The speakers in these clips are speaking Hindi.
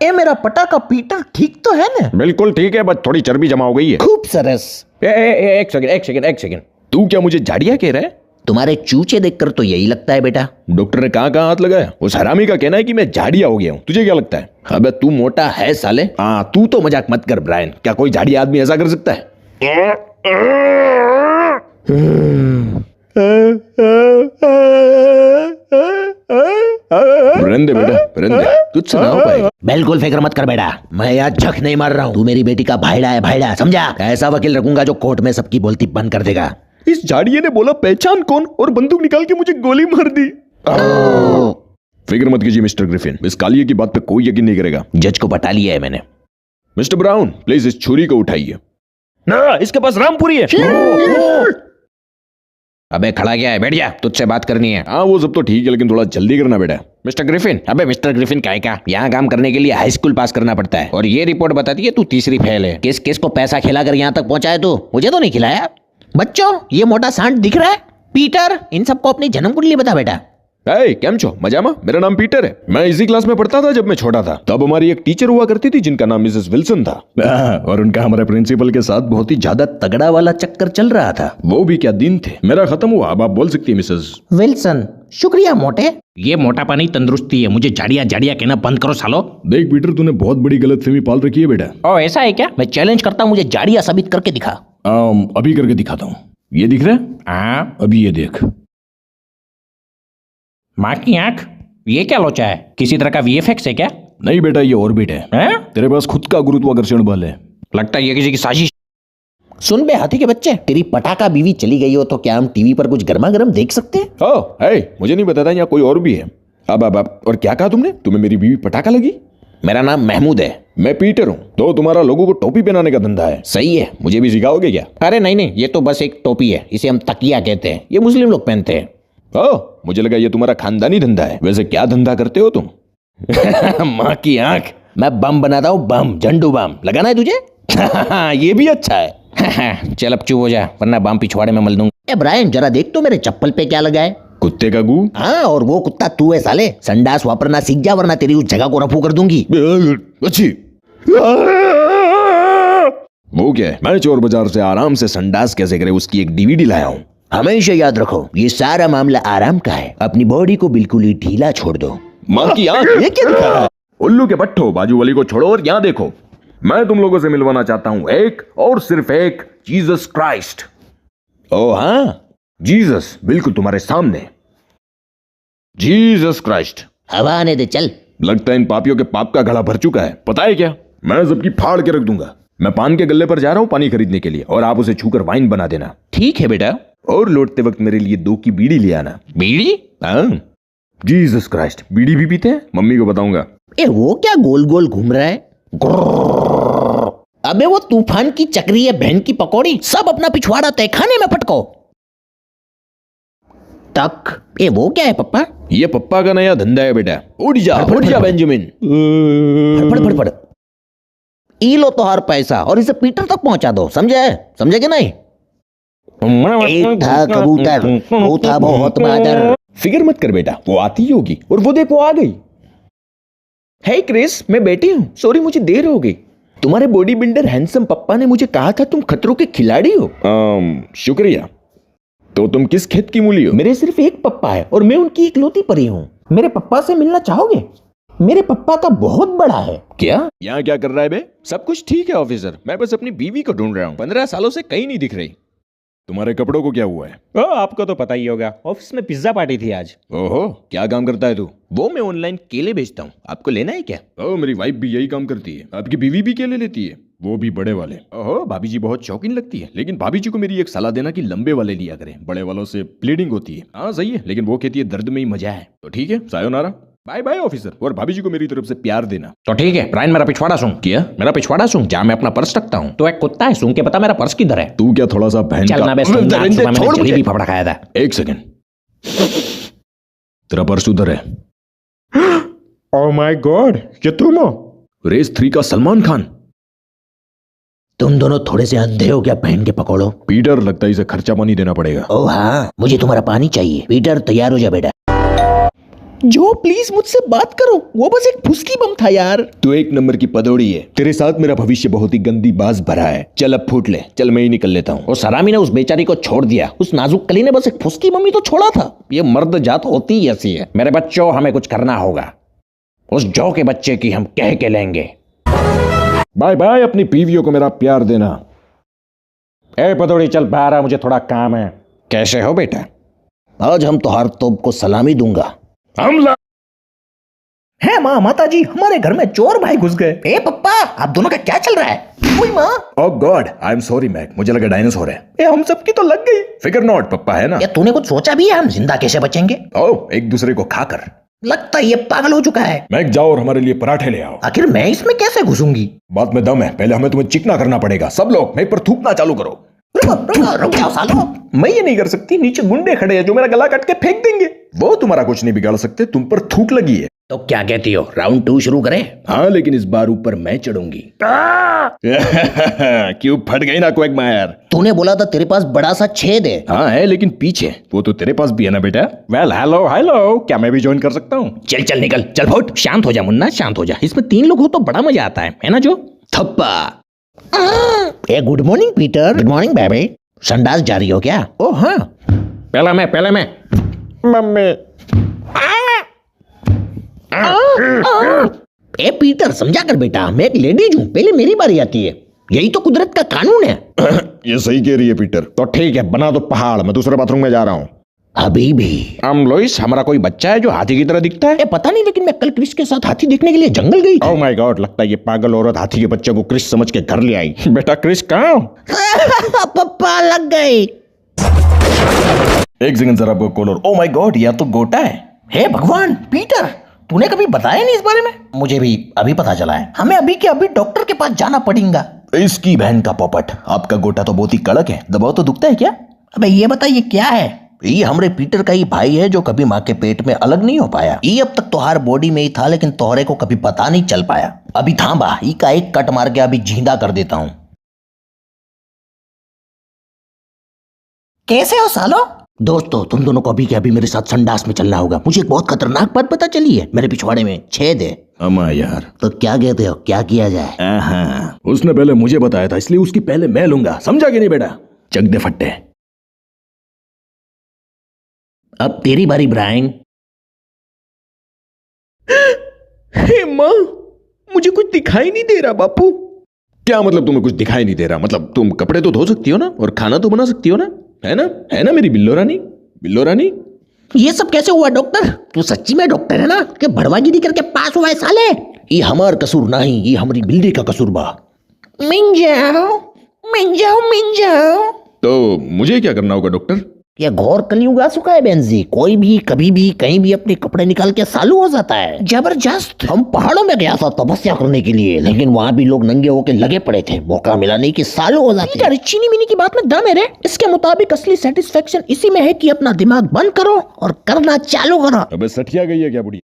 ए मेरा पटाखा पीटर ठीक तो है ना? बिल्कुल ठीक है, बस थोड़ी चर्बी जमा हो गई है। खूब सरस। एक सेकंड, तू क्या मुझे झाड़िया कह रहा है? तुम्हारे चूचे देखकर तो यही लगता है बेटा। डॉक्टर ने कहाँ कहाँ हाथ लगाया? उस हरामी का कहना है कि मैं झाड़िया हो गया हूँ, तुझे क्या लगता है? अबे तू मोटा है साले। हाँ, तू तो मजाक मत कर ब्रायन, क्या कोई झाड़िया आदमी ऐसा कर सकता है? रहने बेटा, रहने, तुझसे ना हो पाएगा। बिल्कुल फिक्र मत कर बेटा, मैं यहाँ झक नहीं मार रहा हूँ। तू मेरी बेटी का भाईड़ा है, भाईड़ा, समझा? ऐसा वकील रखूंगा जो कोर्ट में सबकी बोलती बंद कर देगा। इस झाड़िये ने बोला पहचान कौन, और बंदूक निकाल के मुझे गोली मार दी। फिक्र मत कीजिए मिस्टर ग्रिफिन, इस कालिये की बात पे कोई यकीन नहीं करेगा। जज को बता लिया है मैंने। मिस्टर ब्राउन, प्लीज इस छुरी को उठाइए। ना, इसके पास रामपुरी है। अबे खड़ा क्या है, बैठ जा, तुझसे बात करनी है। हाँ वो सब तो ठीक है, लेकिन थोड़ा जल्दी करना बेटा। Mister Griffin. अबे मिस्टर ग्रिफिन क्या है क्या? यहाँ काम करने के लिए हाई स्कूल पास करना पड़ता है, और ये रिपोर्ट बताती है तू तीसरी फेल है। किस किस को पैसा खिलाकर यहाँ तक पहुंचाए तू? मुझे तो नहीं खिलाया। बच्चों, ये मोटा सांड दिख रहा है पीटर, इन सबको अपनी जन्म कुंडली बता बेटा। केम छो मजामा? मेरा नाम पीटर है, मैं इसी क्लास में पढ़ता था जब मैं छोटा था। तब हमारी एक टीचर हुआ करती थी जिनका नाम मिसेस विल्सन था, और उनका हमारे प्रिंसिपल के साथ बहुत ही ज्यादा तगड़ा वाला चक्कर चल रहा था। वो भी क्या दिन थे। मेरा खत्म हुआ, अब आप बोल सकती है मिसेस विल्सन। शुक्रिया मोटे। ये मोटापा नहीं तंदुरुस्ती है, मुझे झाड़िया झाड़िया कहना बंद करो सालो। देख पीटर, तूने बहुत बड़ी गलतफहमी पाल रखी है बेटा। ओ ऐसा है क्या? मैं चैलेंज करता हूँ, मुझे झाड़िया साबित करके दिखा। अभी करके दिखाता हूँ। ये दिख रहा है? हाँ। अभी ये देख। माँ की आंख, ये क्या लोचा है? किसी तरह का वीएफएक्स है क्या? नहीं बेटा, ये ऑर्बिट है। तेरे पास खुद का गुरुत्वाकर्षण बल है। लगता है ये किसी की साजिश। सुन बे हाथी के बच्चे, तेरी पटाखा बीवी चली गई हो तो क्या हम टीवी पर कुछ गर्मा गर्म देख सकते हैं? मुझे नहीं पता था यहाँ कोई और भी है। अब और क्या कहा तुमने? तुम्हें मेरी बीवी पटाखा लगी? मेरा नाम महमूद है। मैं पीटर हूँ। तो तुम्हारा लोगों को टोपी पहनाने का धंधा है? सही है। मुझे भी सिखाओगे क्या? अरे नहीं, ये तो बस एक टोपी है, इसे हम तकिया कहते हैं, ये मुस्लिम लोग पहनते हैं। मुझे लगा ये तुम्हारा खानदानी धंधा है। वैसे क्या धंधा करते हो तुम? माँ की आंख, मैं बम बनाता हूँ, बम, झंडू बम। लगाना है तुझे? ये भी अच्छा है। चल अब चुप हो जा, वरना बम पिछवाड़े में मल दूंगा। ब्रायन जरा देख तो मेरे चप्पल पे क्या लगा है। कुत्ते का गू? हाँ, और वो कुत्ता तू है साले। संडास वापरना सीख जा, वरना तेरी उस जगह को रफू कर दूंगी। अच्छी। वो क्या है? मैं चोर बाजार से आराम से संडास कैसे करे उसकी एक डीवीडी लाया हूँ। हमेशा याद रखो, ये सारा मामला आराम का है। अपनी बॉडी को बिल्कुल ही ढीला छोड़ दो। माँ की आंख, ये क्या दिखा रहा है? उल्लू के पट्टो, बाजू वाली को छोड़ो और यहाँ देखो। मैं तुम लोगों से मिलवाना चाहता हूँ एक और सिर्फ एक जीसस क्राइस्ट। ओ हाँ, जीसस बिल्कुल तुम्हारे सामने। Jesus Christ. हवा आने दे चल। लगता है इन पापियों के पाप का घड़ा भर चुका है। पता है क्या, मैं सबकी फाड़ के रख दूंगा। मैं पान के गल्ले पर जा रहा हूँ पानी खरीदने के लिए, और आप उसे छूकर वाइन बना देना। ठीक है बेटा। और लौटते वक्त मेरे लिए 2 की बीड़ी ले आना। बीड़ी? हाँ, जीसस क्राइस्ट बीड़ी भी पीते हैं, मम्मी को बताऊंगा। वो क्या गोल गोल घूम रहा है? अबे वो तूफान की चक्री है, बहन की पकौड़ी, सब अपना पिछवाड़ा तय खाने में पटको तक। वो क्या है पप्पा? ये पप्पा का नया धंधा है बेटा। उठ जा बेंजामिन। फड़। ई लो तो हर पैसा और इसे पीटर तक पहुंचा दो, समझे कि नहीं? एक था कबूतर, वो था बहुत बहादुर। फिक्र मत कर बेटा, वो आती ही होगी। और वो देखो आ गई। हे क्रिस, मैं बेटी हूँ, सॉरी मुझे देर हो गई। तुम्हारे बॉडी बिल्डर हैंडसम पप्पा ने मुझे कहा था तुम खतरों के खिलाड़ी हो। शुक्रिया। तो तुम किस खेत की मूली हो? मेरे सिर्फ एक पप्पा है और मैं उनकी इकलौती परी हूँ। मेरे पप्पा से मिलना चाहोगे? मेरे पप्पा का बहुत बड़ा है। क्या? यहाँ क्या कर रहा है बे? सब कुछ ठीक है ऑफिसर, मैं बस अपनी बीवी को ढूंढ रहा हूँ। 15 सालों से कहीं नहीं दिख रही। तुम्हारे कपड़ों को क्या हुआ है? आपको तो पता ही होगा, ऑफिस में पिज्जा पार्टी थी आज। ओहो, क्या काम करता है तू? वो मैं ऑनलाइन केले बेचता हूँ, आपको लेना है क्या? मेरी वाइफ भी यही काम करती है। आपकी बीवी भी केले लेती है, वो भी बड़े वाले। ओहो, भाभी जी बहुत शौकीन लगती है, लेकिन भाभी जी को मेरी एक सलाह देना कि लंबे वाले लिया करें, बड़े वालों से ब्लीडिंग होती है। हाँ सही है, लेकिन वो कहती है दर्द में ही मजा है। तो ठीक है, सायोनारा, बाय बाय ऑफिसर, और भाभी जी को मेरी तरफ से प्यार देना। तो ठीक है ब्रायन, मेरा पिछवाड़ा सूंघ। क्या? मेरा पिछवाड़ा सूंघ, जहाँ मैं अपना पर्स रखता हूँ। तो एक कुत्ता है, सूंघ के पता मेरा पर्स किधर है? तू क्या थोड़ा सा बहन चलना बे, मैंने जलेबी फाफड़ा खाया था। एक सेकंड, तेरा पर्स उधर है। ओह माय गॉड, ये तुम हो? रेस 3 का सलमान खान। तुम दोनों थोड़े से अंधे हो क्या बहन के पकौड़ो? पीटर, लगता है इसे खर्चा पानी देना पड़ेगा। ओह हाँ, मुझे तुम्हारा पानी चाहिए। पीटर तैयार हो जा बेटा। जो प्लीज मुझसे बात करो, वो बस एक फुसकी बम था यार। तू एक नंबर की पदौड़ी है, तेरे साथ मेरा भविष्य बहुत ही गंदी बाज भरा है। चल अब फूट ले, चल मैं ही निकल लेता हूँ। और सलामी ने उस बेचारी को छोड़ दिया, उस नाजुक कली ने बस एक फुसकी बम ही तो छोड़ा था। ये मर्द जात होती ही ऐसी है। मेरे बच्चों, हमें कुछ करना होगा। उस जो के बच्चे की हम कह के लेंगे। बाय बाय, अपनी बीवियों को मेरा प्यार देना। ए पतोड़ी चल बाहर आ, मुझे थोड़ा काम है। कैसे हो बेटा? आज हम तो हर तोप को सलामी दूंगा। हमला है माँ, माता जी, हमारे घर में चोर भाई घुस गए। ए पप्पा, आप दोनों का क्या चल रहा है? ओए माँ। Oh God, I am sorry Mac, मुझे लगा डायनासोर है। ए हम सबकी तो लग गई। फिकर नॉट, पप्पा है ना। या तूने कुछ सोचा भी है हम जिंदा कैसे बचेंगे? ओह, एक दूसरे को खाकर। लगता है ये पागल हो चुका है। मैक जाओ और हमारे लिए पराठे ले आओ। आखिर मैं इसमें कैसे घुसूंगी? बात में दम है, पहले हमें तुम्हें चिकना करना पड़ेगा। सब लोग मेरे पर थूकना चालू करो। रुक जाओ सालो। मैं ये नहीं कर सकती, नीचे गुंडे खड़े हैं जो मेरा गला काट के फेंक देंगे। वो तुम्हारा कुछ नहीं बिगाड़ सकते, तुम पर थूक लगी है। तो क्या कहती हो, राउंड 2 शुरू करें? हाँ, लेकिन इस बार ऊपर मैं चढ़ूंगी। क्यों फट गई ना क्वैगमायर? तूने बोला था तेरे पास बड़ा सा छेद है। हाँ है, लेकिन पीछे। वो तो तेरे पास भी है ना बेटा। वेल हेलो हेलो, क्या मैं भी ज्वाइन कर सकता हूँ? चल चल निकल, चल फुट। शांत हो जा मुन्ना, शांत हो जा। इसमें 3 लोग हो तो बड़ा मजा आता है ना जो? थप्पा। ए good morning Peter. Good morning baby. संडास जा रही हो क्या? ओ हाँ। पहले मैं मम्मी। ए पीटर, समझा कर बेटा, मैं एक लेडीज हूँ, पहले मेरी बारी आती है। यही तो कुदरत का कानून है। ये सही कह रही है पीटर। तो ठीक है, बना दो पहाड़, मैं दूसरे बाथरूम में जा रहा हूँ। अभी भी? लोइस, हमारा कोई बच्चा है जो हाथी की तरह दिखता है? ए पता नहीं, लेकिन मैं कल क्रिस के साथ हाथी देखने के लिए जंगल गई थी। ओह माय गॉड, लगता है ये पागल औरत हाथी के बच्चे को क्रिस समझ के घर ले आई। बेटा क्रिस कहाँ हो? पप्पा लग गई। एक सेकंड जरा, कॉलर। ओ माय गॉड, या तो गोटा है। हे भगवान पीटर, तूने कभी बताया नहीं इस बारे में? मुझे भी अभी पता चला है। हमें अभी के अभी डॉक्टर के पास जाना पड़ेगा। इसकी बहन का पोपट, आपका गोटा तो बहुत ही कड़क है। दबाव तो दुखता है क्या? अबे ये बताइए क्या है? ये हमरे पीटर का ही भाई है जो कभी माँ के पेट में अलग नहीं हो पाया। ये अब तक तोहार बॉडी में ही था, लेकिन तोहरे को कभी पता नहीं चल पाया। अभी थांबा, ई का एक कट मार के अभी जिंदा कर देता हूँ। कैसे हो सालो? दोस्तों, तुम दोनों को अभी के अभी मेरे साथ संडास में चलना होगा। मुझे एक बहुत खतरनाक बात पता चली है। मेरे पिछवाड़े में छेद है। अम्मा यार। तो क्या कहते हो, क्या किया जाए? हाँ, उसने पहले मुझे बताया था, इसलिए उसकी पहले मैं लूंगा। समझा कि नहीं बेटा? चक दे फट्टे। अब तेरी बारी ब्रायन। हे माँ, मुझे कुछ दिखाई नहीं दे रहा बापू। क्या मतलब तुम्हें कुछ दिखाई नहीं दे रहा? मतलब तुम कपड़े तो धो सकती हो ना, और खाना तो बना सकती हो ना, है ना? है ना मेरी बिल्लो रानी? बिल्लो रानी, ये सब कैसे हुआ डॉक्टर? तू सच्ची में डॉक्टर है ना, कि भड़वागिरी करके पास हुआ है साले? ये हमार कसूर नहीं, ये हमारी बिल्ली का कसूर बा। मिल जाओ मिल जाओ मिल जाओ। तो मुझे क्या करना होगा डॉक्टर? ये घोर कलयुग आ चुका है बेंजी। कोई भी कभी भी कहीं भी अपने कपड़े निकाल के सालू हो जाता है। जबरदस्त। हम पहाड़ों में गया था तपस्या करने के लिए, लेकिन वहाँ भी लोग नंगे होके लगे पड़े थे। मौका मिला नहीं कि सालू हो जाते। चीनी मिनी की बात में दम है रे। इसके मुताबिक असली सेटिस्फेक्शन इसी में है कि अपना दिमाग बंद करो और करना चालू करो। अबे सठिया गई है क्या बुढ़ी?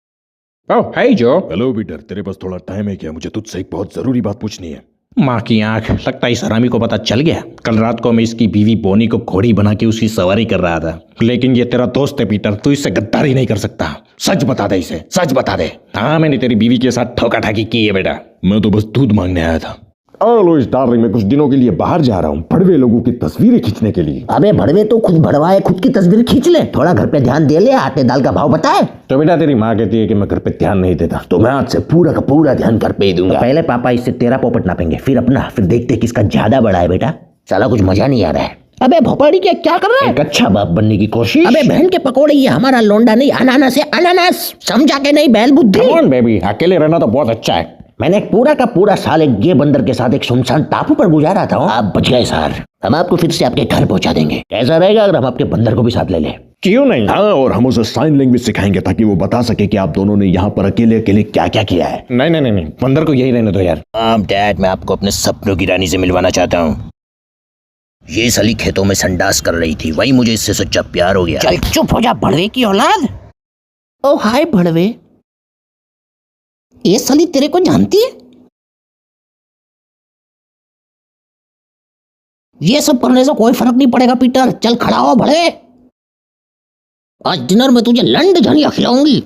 ओह हाय जो। हेलो पीटर, तेरे पास थोड़ा टाइम है क्या? मुझे तुझसे एक बहुत जरूरी बात पूछनी है। माँ की आंख, लगता है इस हरामी को पता चल गया। कल रात को मैं इसकी बीवी बोनी को घोड़ी बना के उसकी सवारी कर रहा था, लेकिन ये तेरा दोस्त है पीटर, तू इससे गद्दारी नहीं कर सकता। सच बता दे इसे, सच बता दे। हाँ, मैंने तेरी बीवी के साथ ठोका ठाकी की है बेटा। मैं तो बस दूध मांगने आया था। लुइस डार्लिंग, मैं कुछ दिनों के लिए बाहर जा रहा हूँ, भड़वे लोगों की तस्वीरें खींचने के लिए। अबे भड़वे तो खुद भड़वाए, खुद की तस्वीर खींच ले। थोड़ा घर पे ध्यान दे ले, आटे दाल का भाव बताए। तो बेटा तेरी माँ कहती है कि मैं घर पे ध्यान नहीं देता, तो मैं आज से पूरा का पूरा ध्यान घर पे ही दूंगा। पहले पापा इससे तेरा पोपट नापेंगे, फिर अपना, फिर देखते किसका ज्यादा बड़ा है। बेटा साला कुछ मजा नहीं आ रहा है। अबे भोपाड़ी क्या कर रहा है? एक अच्छा बाप बनने की कोशिश। अबे बहन के पकोड़े, ये हमारा लोंडा नहीं, अनानास है अनानास। समझा के नहीं बैल बुद्धि? कम ऑन बेबी, अकेले रहना तो बहुत अच्छा है। मैंने एक पूरा का पूरा साल एक गे बंदर के साथ एक सुनसान टापू पर गुजारा था। आप बच गए सर। हम आपको फिर से आपके घर पहुंचा देंगे। कैसा रहेगा अगर हम आपके बंदर को भी साथ ले लें? क्यों नहीं? हाँ, और हम उसे साइन लैंग्वेज सिखाएंगे ताकि वो बता सके कि आप दोनों ने यहाँ पर अकेले अकेले क्या क्या किया है। नहीं नहीं नहीं, बंदर को यही रहने दो यार। डैड, मैं आपको अपने सपनों की रानी से मिलवाना चाहता हूँ। ये सली खेतों में संडास कर रही थी, वही मुझे इससे सच्चा प्यार हो गया। चल चुप हो जा भड़वे की औलाद। ओ हाय भड़वे, ये सली तेरे को जानती है? ये सब करने से कोई फर्क नहीं पड़ेगा पीटर। चल खड़ा हो भड़वे, आज डिनर में तुझे लंड झनिया खिलाऊंगी।